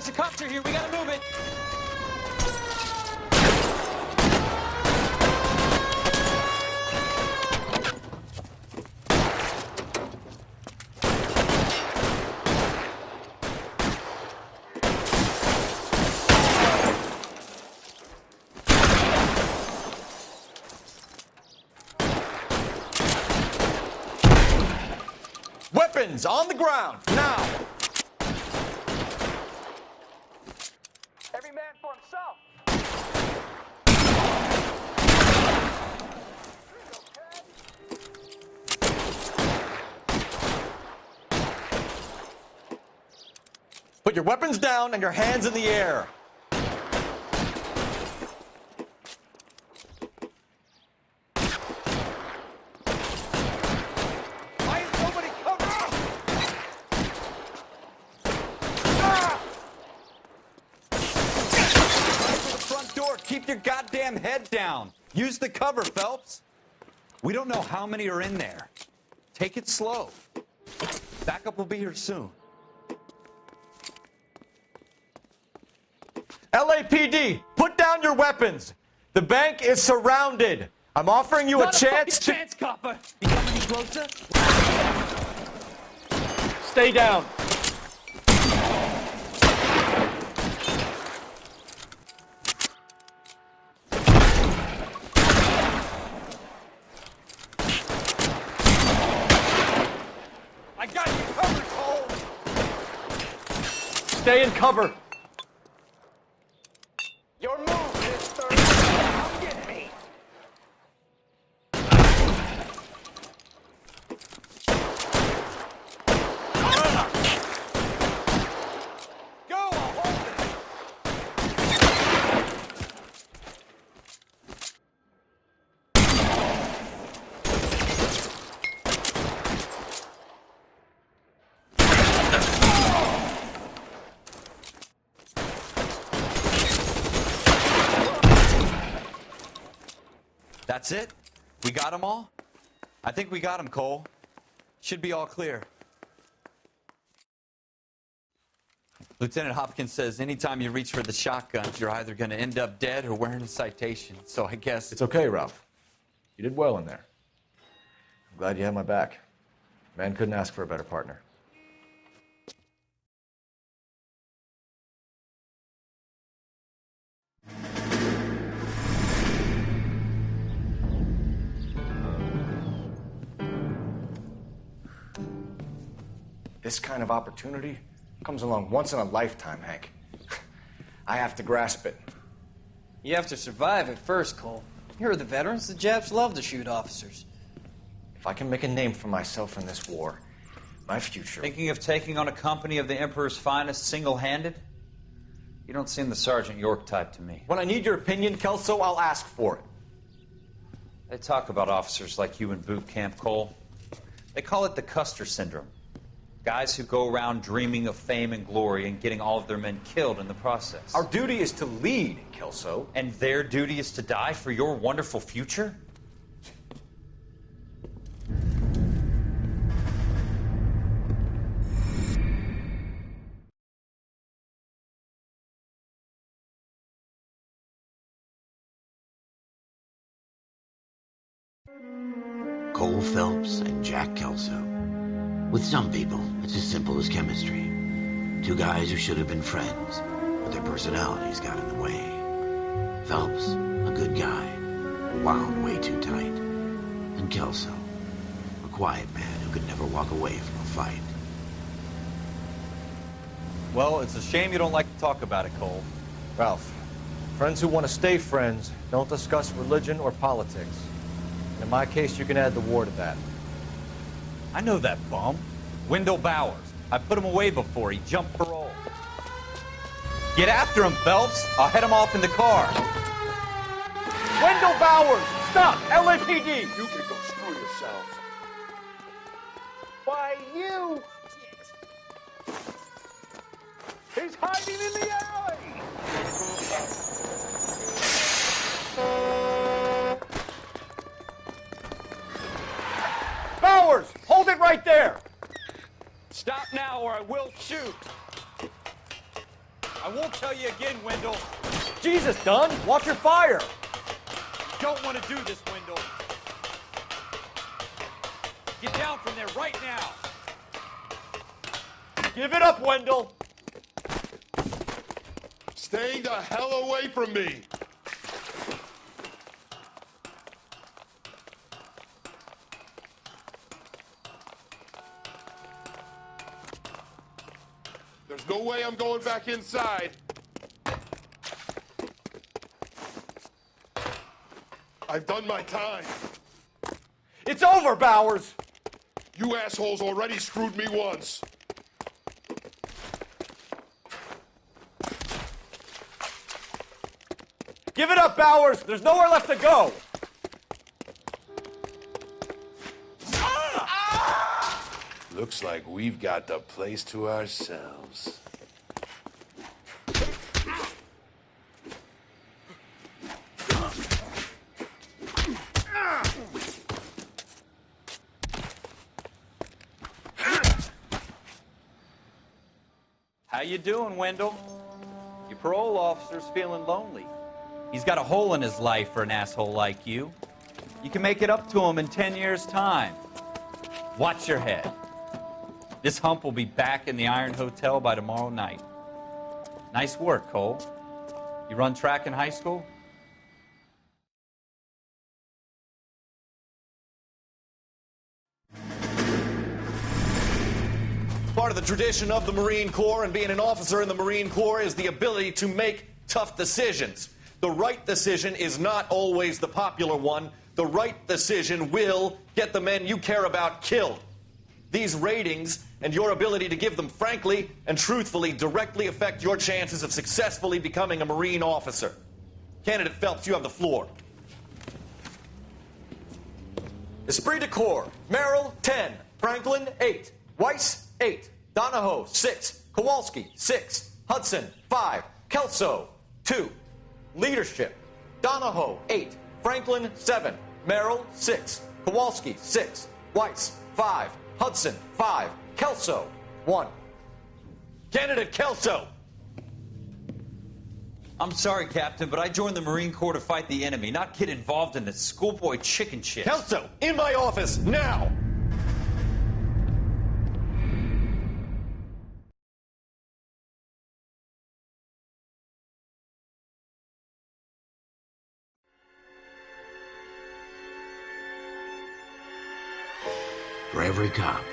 Guys, the cops are here. We gotta move it. Weapons on the ground, now! Every man for himself. Put your weapons down and your hands in the air. Why is nobody covering up? Front door, keep your goddamn head down. Use the cover, Phelps. We don't know how many are in there. Take it slow. Backup will be here soon. LAPD, put down your weapons. The bank is surrounded. I'm offering you a chance to... chance, copper. You come any closer? Stay down. I got you covered, Cole. Stay in cover. Your move, mister. Come get me. Go, I'll hold it. That's it? We got them all? I think we got them, Cole. Should be all clear. Lieutenant Hopkins says anytime you reach for the shotguns, you're either going to end up dead or wearing a citation. So I guess... It's okay, Ralph. You did well in there. I'm glad you had my back. Man couldn't ask for a better partner. This kind of opportunity comes along once in a lifetime, Hank. I have to grasp it. You have to survive it first, Cole. Here are the veterans. The Japs love to shoot officers. If I can make a name for myself in this war, my future... Thinking of taking on a company of the Emperor's finest single-handed? You don't seem the Sergeant York type to me. When I need your opinion, Kelso, I'll ask for it. They talk about officers like you in boot camp, Cole. They call it the Custer syndrome. Guys who go around dreaming of fame and glory and getting all of their men killed in the process. Our duty is to lead, Kelso. And their duty is to die for your wonderful future? Cole Phelps and Jack Kelso. With some people, it's as simple as chemistry. Two guys who should have been friends, but their personalities got in the way. Phelps, a good guy, wound way too tight. And Kelso, a quiet man who could never walk away from a fight. Well, it's a shame you don't like to talk about it, Cole. Ralph, friends who want to stay friends don't discuss religion or politics. And in my case, you can add the war to that. I know that bum. Wendell Bowers. I put him away before. He jumped parole. Get after him, Phelps. I'll head him off in the car. Wendell Bowers! Stop! LAPD! You can go screw yourselves. Why, you... He's hiding in the alley! Bowers! Hold it right there! Stop now or I will shoot. I won't tell you again, Wendell. Jesus, Dunn, watch your fire. Don't want to do this, Wendell. Get down from there right now. Give it up, Wendell. Stay the hell away from me. There's no way I'm going back inside. I've done my time. It's over, Bowers. You assholes already screwed me once. Give it up, Bowers. There's nowhere left to go. Looks like we've got the place to ourselves. How you doing, Wendell? Your parole officer's feeling lonely. He's got a hole in his life for an asshole like you. You can make it up to him in 10 years' time. Watch your head. This hump will be back in the Iron Hotel by tomorrow night. Nice work, Cole. You run track in high school? Part of the tradition of the Marine Corps and being an officer in the Marine Corps is the ability to make tough decisions. The right decision is not always the popular one. The right decision will get the men you care about killed. These ratings and your ability to give them frankly and truthfully directly affect your chances of successfully becoming a Marine officer. Candidate Phelps, you have the floor. Esprit de Corps, Merrill, 10. Franklin, 8. Weiss, 8. Donahoe, 6. Kowalski, 6. Hudson, 5. Kelso, 2. Leadership, Donahoe, 8. Franklin, 7. Merrill, 6. Kowalski, 6. Weiss, 5. Hudson, 5. Kelso, 1. Candidate Kelso. I'm sorry, Captain, but I joined the Marine Corps to fight the enemy, not get involved in this schoolboy chicken shit. Kelso, in my office, now! For every cop,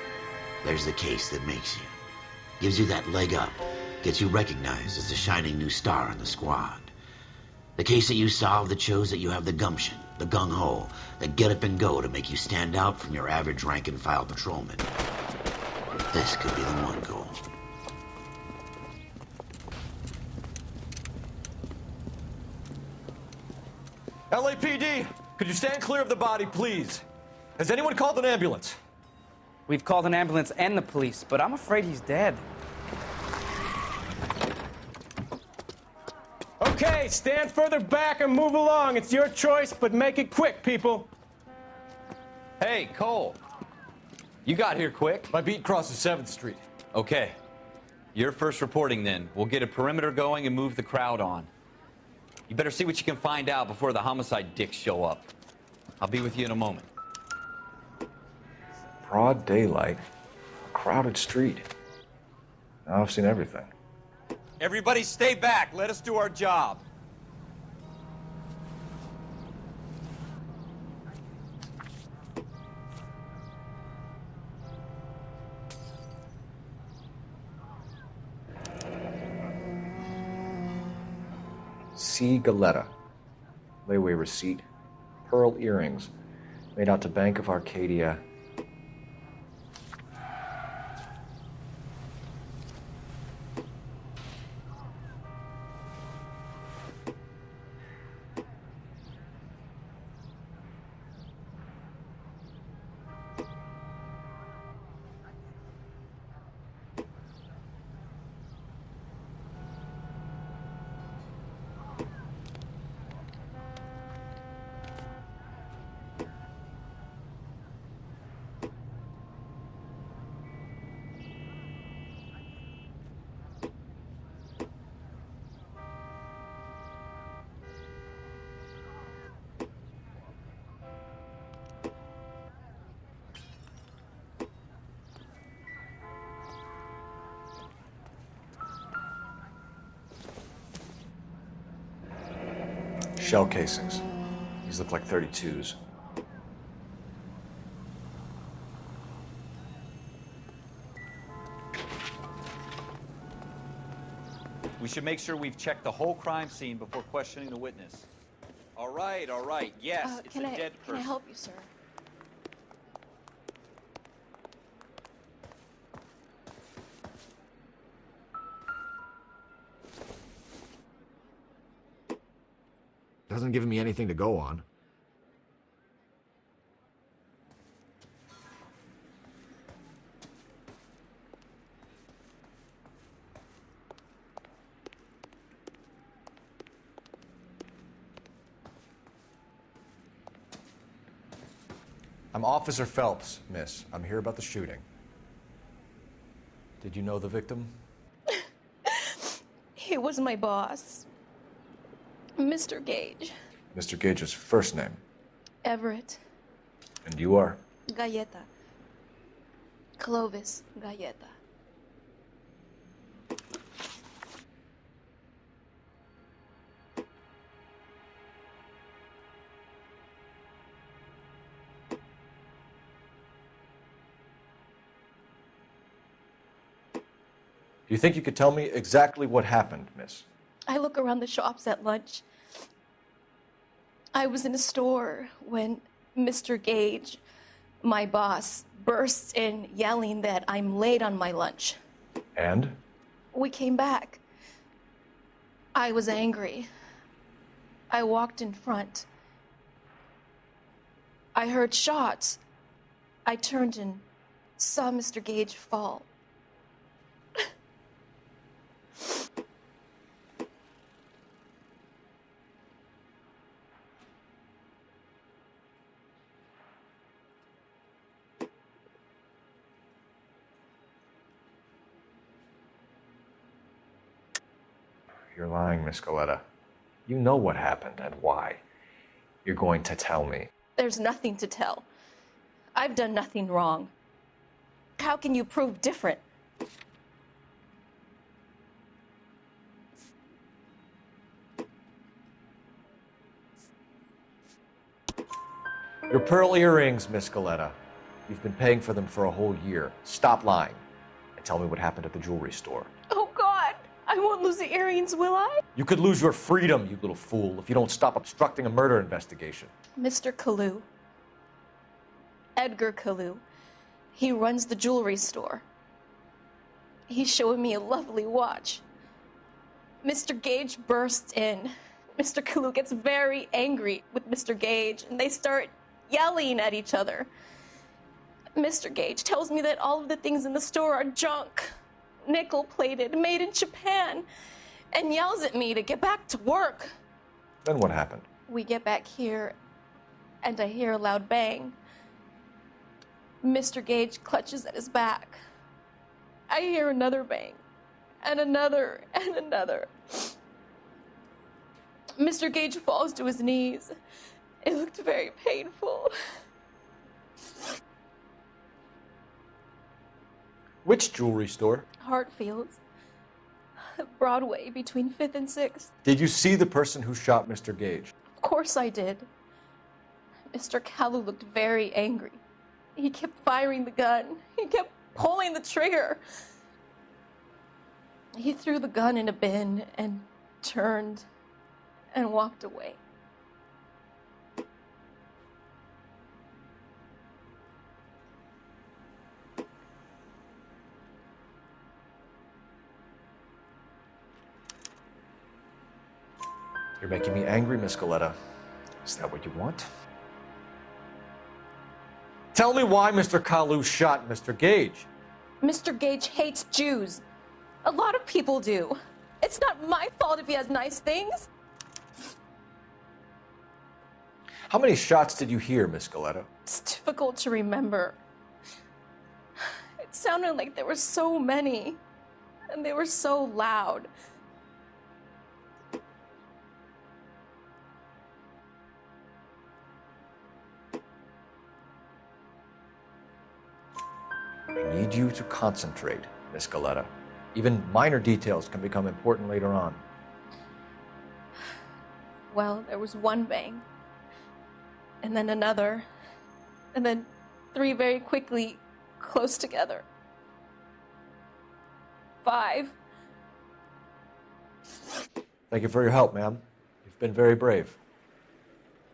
there's the case that makes you. Gives you that leg up. Gets you recognized as the shining new star in the squad. The case that you solve that shows that you have the gumption, the gung-ho, the get up and go to make you stand out from your average rank-and-file patrolman. This could be the one goal. LAPD, could you stand clear of the body, please? Has anyone called an ambulance? We've called an ambulance and the police, but I'm afraid he's dead. Okay, stand further back and move along. It's your choice, but make it quick, people. Hey, Cole. You got here quick. My beat crosses 7th Street. Okay. You're first reporting then. We'll get a perimeter going and move the crowd on. You better see what you can find out before the homicide dicks show up. I'll be with you in a moment. Broad daylight, a crowded street. Now I've seen everything. Everybody stay back. Let us do our job. C. Galetta. Layaway receipt. Pearl earrings. Made out to Bank of Arcadia. Shell casings. These look like 32s. We should make sure we've checked the whole crime scene before questioning the witness. All right, all right. Yes, it's a dead person. Can I help you, sir? Doesn't give me anything to go on. I'm Officer Phelps, miss. I'm here about the shooting. Did you know the victim? He was my boss, Mr. Gage. Mr. Gage's first name. Everett. And you are? Galleta. Clovis Galleta. Do you think you could tell me exactly what happened, miss? I look around the shops at lunch. I was in a store when Mr. Gage, my boss, bursts in yelling that I'm late on my lunch. And? We came back. I was angry. I walked in front. I heard shots. I turned and saw Mr. Gage fall. You're lying, Miss Galleta. You know what happened and why. You're going to tell me. There's nothing to tell. I've done nothing wrong. How can you prove different? Your pearl earrings, Miss Galleta. You've been paying for them for a whole year. Stop lying and tell me what happened at the jewelry store. Oh, God! I won't lose the earrings, will I? You could lose your freedom, you little fool, if you don't stop obstructing a murder investigation. Mr. Kalu. Edgar Kalu. He runs the jewelry store. He's showing me a lovely watch. Mr. Gage bursts in. Mr. Kalu gets very angry with Mr. Gage, and they start yelling at each other. Mr. Gage tells me that all of the things in the store are junk, nickel-plated, made in Japan, and yells at me to get back to work. Then what happened? We get back here, and I hear a loud bang. Mr. Gage clutches at his back. I hear another bang, and another, and another. Mr. Gage falls to his knees. It looked very painful. Which jewelry store? Hartfield's. Broadway, between 5th and 6th. Did you see the person who shot Mr. Gage? Of course I did. Mr. Kalu looked very angry. He kept firing the gun. He kept pulling the trigger. He threw the gun in a bin and turned and walked away. You're making me angry, Miss Galleta. Is that what you want? Tell me why Mr. Kalu shot Mr. Gage. Mr. Gage hates Jews. A lot of people do. It's not my fault if he has nice things. How many shots did you hear, Miss Galleta? It's difficult to remember. It sounded like there were so many, and they were so loud. I need you to concentrate, Miss Galleta. Even minor details can become important later on. Well, there was one bang, and then another, and then 3 very quickly, close together. 5. Thank you for your help, ma'am. You've been very brave.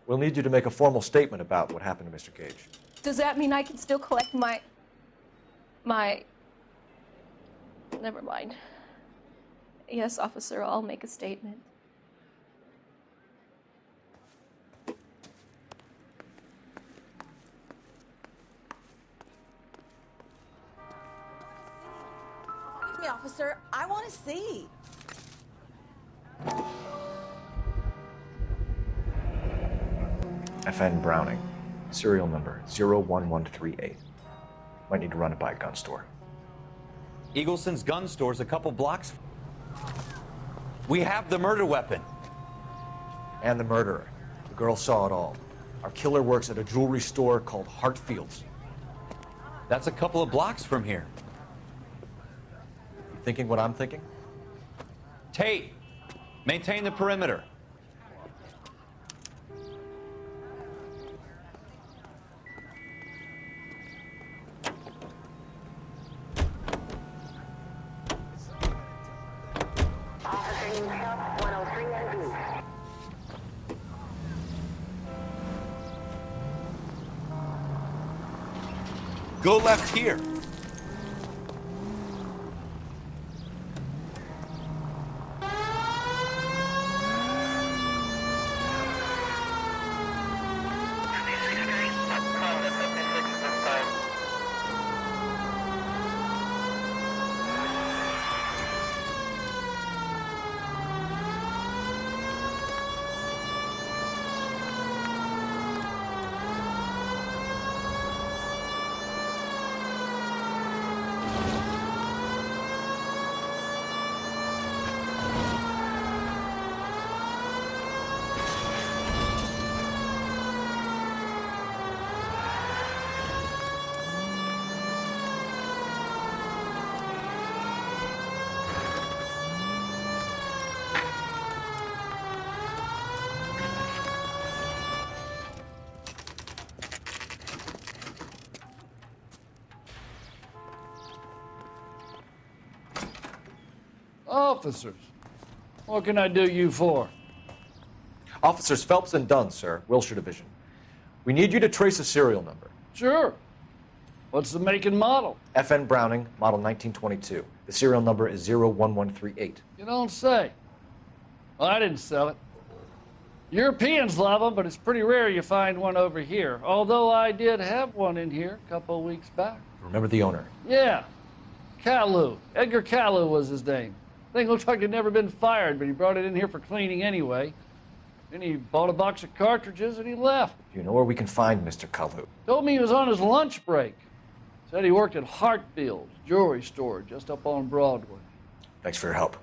We'll need you to make a formal statement about what happened to Mr. Gage. Does that mean I can still collect my... Never mind. Yes, officer, I'll make a statement. Excuse me, officer. I want to see. FN Browning, serial number 01138. Might need to run it by a gun store. Eagleson's gun store's a couple blocks. We have the murder weapon. And the murderer. The girl saw it all. Our killer works at a jewelry store called Hartfield's. That's a couple of blocks from here. You thinking what I'm thinking? Tate, maintain the perimeter. Go left here. Officers, what can I do you for? Officers Phelps and Dunn, sir, Wilshire Division. We need you to trace a serial number. Sure. What's the make and model? FN Browning, model 1922. The serial number is 01138. You don't say. Well, I didn't sell it. Europeans love them, but it's pretty rare you find one over here. Although I did have one in here a couple of weeks back. Remember the owner? Yeah. Caillou. Edgar Caillou was his name. Thing looked like he'd never been fired, but he brought it in here for cleaning anyway. Then he bought a box of cartridges and he left. Do you know where we can find Mr. Kalu? Told me he was on his lunch break. Said he worked at Hartfield's jewelry store just up on Broadway. Thanks for your help.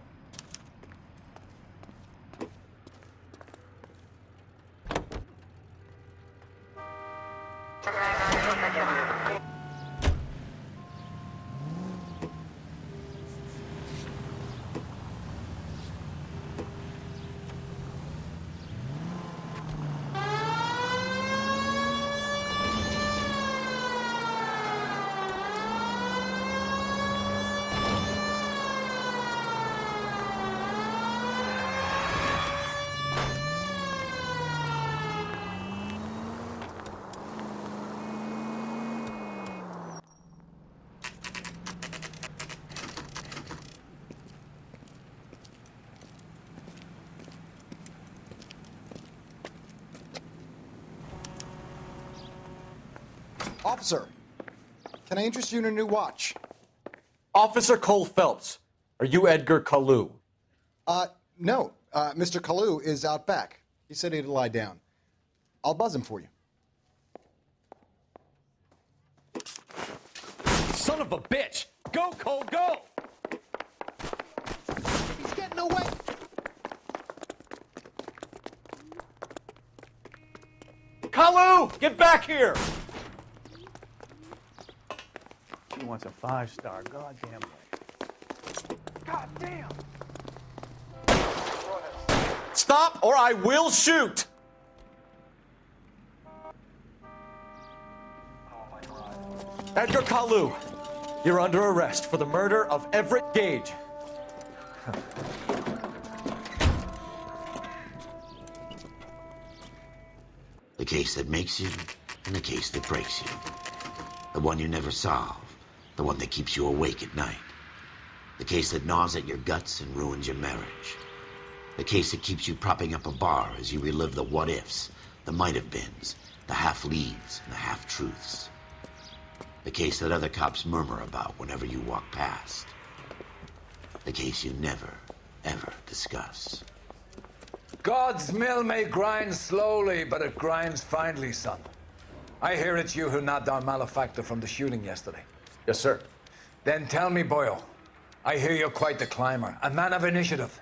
Officer, can I interest you in a new watch? Officer Cole Phelps, are you Edgar Kalu? No. Mr. Kalu is out back. He said he'd lie down. I'll buzz him for you. Son of a bitch! Go, Cole, go! He's getting away! Kalu, get back here! He wants a 5-star, goddamn way. God damn! Stop! stop or I will shoot! Edgar Kalu, you're under arrest for the murder of Everett Gage. The case that makes you and the case that breaks you. The one you never solve. The one that keeps you awake at night. The case that gnaws at your guts and ruins your marriage. The case that keeps you propping up a bar as you relive the what-ifs, the might-have-beens, the half-leads, and the half-truths. The case that other cops murmur about whenever you walk past. The case you never, ever discuss. God's mill may grind slowly, but it grinds finely, son. I hear it's you who nabbed our malefactor from the shooting yesterday. Yes, sir. Then tell me, Boyle, I hear you're quite the climber, a man of initiative.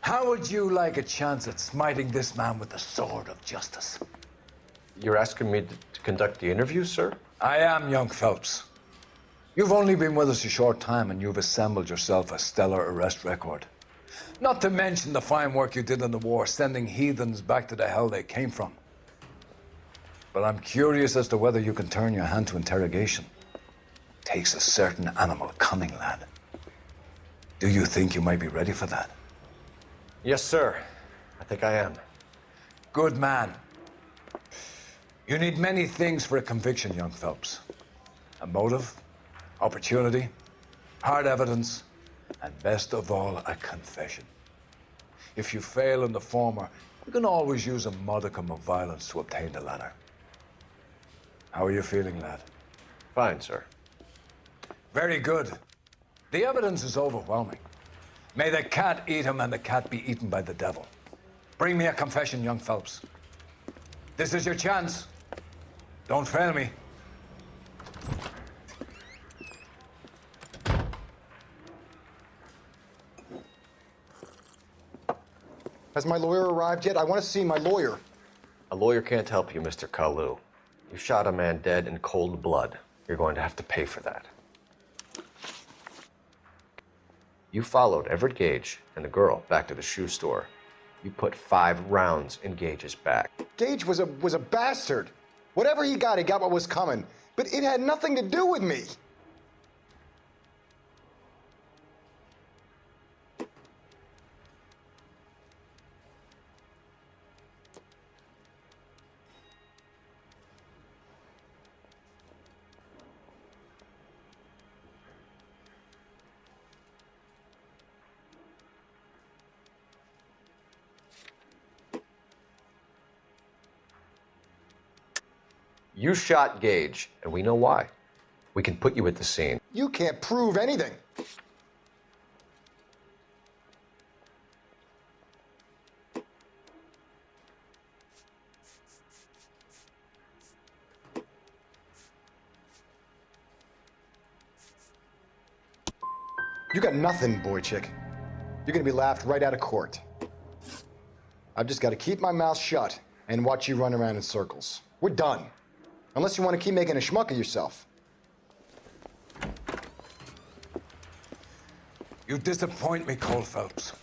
How would you like a chance at smiting this man with the sword of justice? You're asking me to conduct the interview, sir? I am, young Phelps. You've only been with us a short time, and you've assembled yourself a stellar arrest record. Not to mention the fine work you did in the war, sending heathens back to the hell they came from. But I'm curious as to whether you can turn your hand to interrogation. Takes a certain animal cunning, lad. Do you think you might be ready for that? Yes, sir. I think I am. Good man. You need many things for a conviction, young Phelps. A motive, opportunity, hard evidence, and best of all, a confession. If you fail in the former, you can always use a modicum of violence to obtain the latter. How are you feeling, lad? Fine, sir. Very good. The evidence is overwhelming. May the cat eat him and the cat be eaten by the devil. Bring me a confession, young Phelps. This is your chance. Don't fail me. Has my lawyer arrived yet? I want to see my lawyer. A lawyer can't help you, Mr. Kalu. You shot a man dead in cold blood. You're going to have to pay for that. You followed Everett Gage and the girl back to the shoe store. You put 5 rounds in Gage's back. Gage was a bastard. Whatever he got what was coming. But it had nothing to do with me. You shot Gage, and we know why. We can put you at the scene. You can't prove anything. You got nothing, boy chick. You're gonna be laughed right out of court. I've just got to keep my mouth shut and watch you run around in circles. We're done. Unless you want to keep making a schmuck of yourself. You disappoint me, Cole Phelps.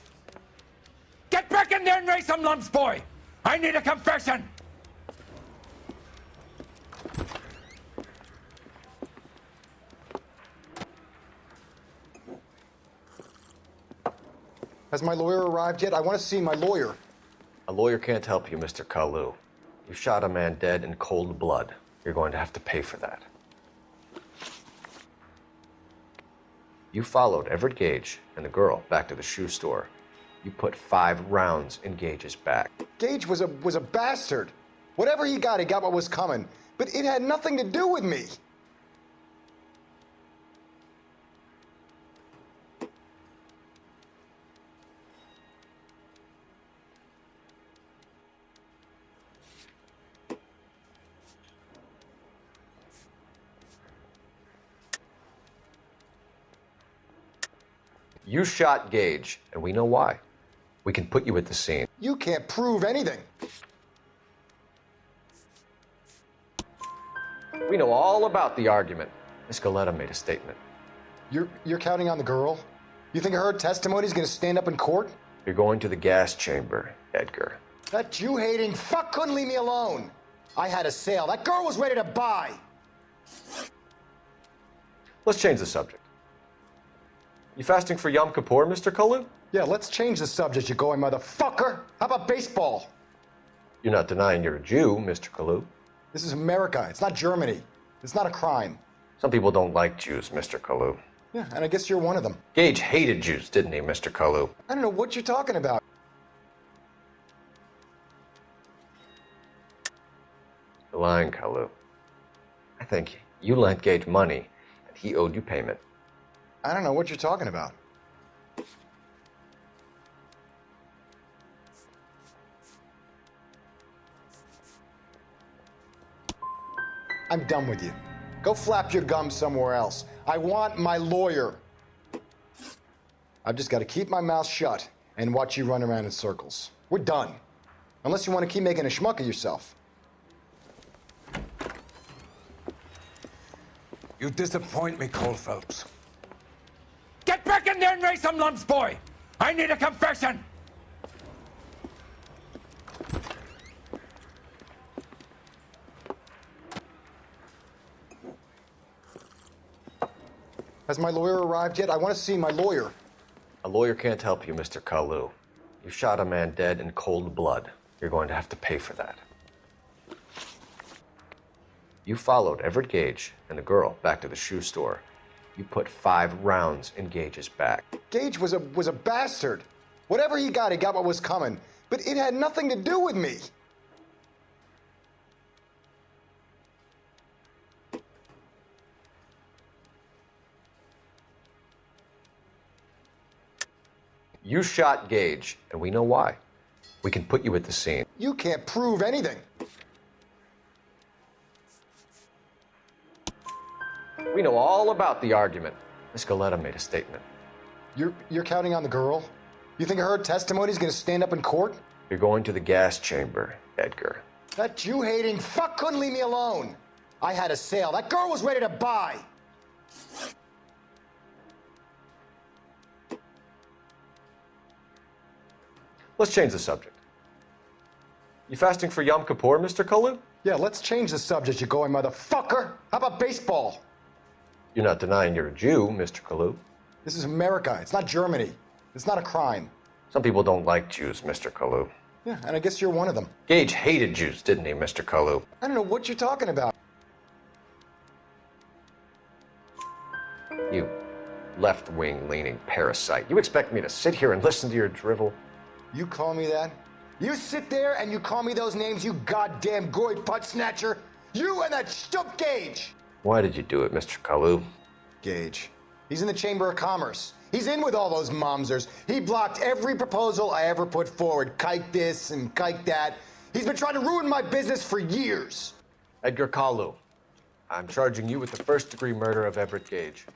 Get back in there and raise some lumps, boy! I need a confession! Has my lawyer arrived yet? I want to see my lawyer. A lawyer can't help you, Mr. Kalu. You shot a man dead in cold blood. You're going to have to pay for that. You followed Everett Gage and the girl back to the shoe store. You put 5 rounds in Gage's back. Gage was a bastard. Whatever he got what was coming. But it had nothing to do with me. You shot Gage, and we know why. We can put you at the scene. You can't prove anything. We know all about the argument. Miss Galetta made a statement. You're counting on the girl? You think her testimony is going to stand up in court? You're going to the gas chamber, Edgar. That Jew-hating fuck couldn't leave me alone. I had a sale. That girl was ready to buy. Let's change the subject. You fasting for Yom Kippur, Mr. Kalu? Yeah, let's change the subject, you going motherfucker. How about baseball? You're not denying you're a Jew, Mr. Kalu. This is America. It's not Germany. It's not a crime. Some people don't like Jews, Mr. Kalu. Yeah, and I guess you're one of them. Gage hated Jews, didn't he, Mr. Kalu? I don't know what you're talking about. You're lying, Kalu. I think you lent Gage money, and he owed you payment. I don't know what you're talking about. I'm done with you. Go flap your gums somewhere else. I want my lawyer. I've just got to keep my mouth shut and watch you run around in circles. We're done. Unless you want to keep making a schmuck of yourself. You disappoint me, Cole Phelps. Get back in there and raise some lumps, boy! I need a confession! Has my lawyer arrived yet? I want to see my lawyer. A lawyer can't help you, Mr. Kalu. You shot a man dead in cold blood. You're going to have to pay for that. You followed Everett Gage and the girl back to the shoe store. You put 5 rounds in Gage's back. Gage was a bastard. Whatever he got what was coming. But it had nothing to do with me. You shot Gage, and we know why. We can put you at the scene. You can't prove anything. We know all about the argument. Miss Galetta made a statement. You're counting on the girl? You think her testimony's gonna stand up in court? You're going to the gas chamber, Edgar. That Jew-hating fuck couldn't leave me alone. I had a sale. That girl was ready to buy. Let's change the subject. You fasting for Yom Kippur, Mr. Kalu? Yeah, let's change the subject, you going motherfucker. How about baseball? You're not denying you're a Jew, Mr. Kalu. This is America. It's not Germany. It's not a crime. Some people don't like Jews, Mr. Kalu. Yeah, and I guess you're one of them. Gage hated Jews, didn't he, Mr. Kalu? I don't know what you're talking about. You left-wing leaning parasite. You expect me to sit here and listen to your drivel? You call me that? You sit there and you call me those names, you goddamn goy butt snatcher? You and that stup Gage! Why did you do it, Mr. Kalu? Gage. He's in the Chamber of Commerce. He's in with all those momsers. He blocked every proposal I ever put forward. Kike this and kike that. He's been trying to ruin my business for years. Edgar Kalu, I'm charging you with the first-degree murder of Everett Gage.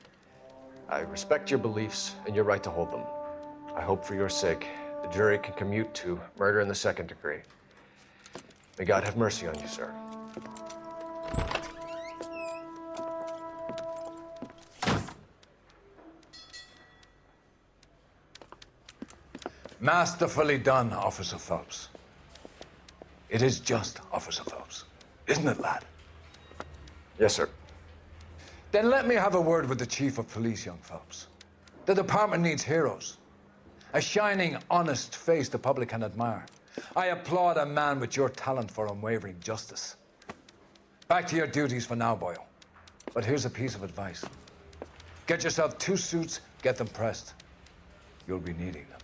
I respect your beliefs and your right to hold them. I hope for your sake the jury can commute to murder in the second degree. May God have mercy on you, sir. Masterfully done, Officer Phelps. It is just, Officer Phelps. Isn't it, lad? Yes, sir. Then let me have a word with the Chief of Police, young Phelps. The department needs heroes. A shining, honest face the public can admire. I applaud a man with your talent for unwavering justice. Back to your duties for now, boyo. But here's a piece of advice. Get yourself 2 suits, get them pressed. You'll be needing them.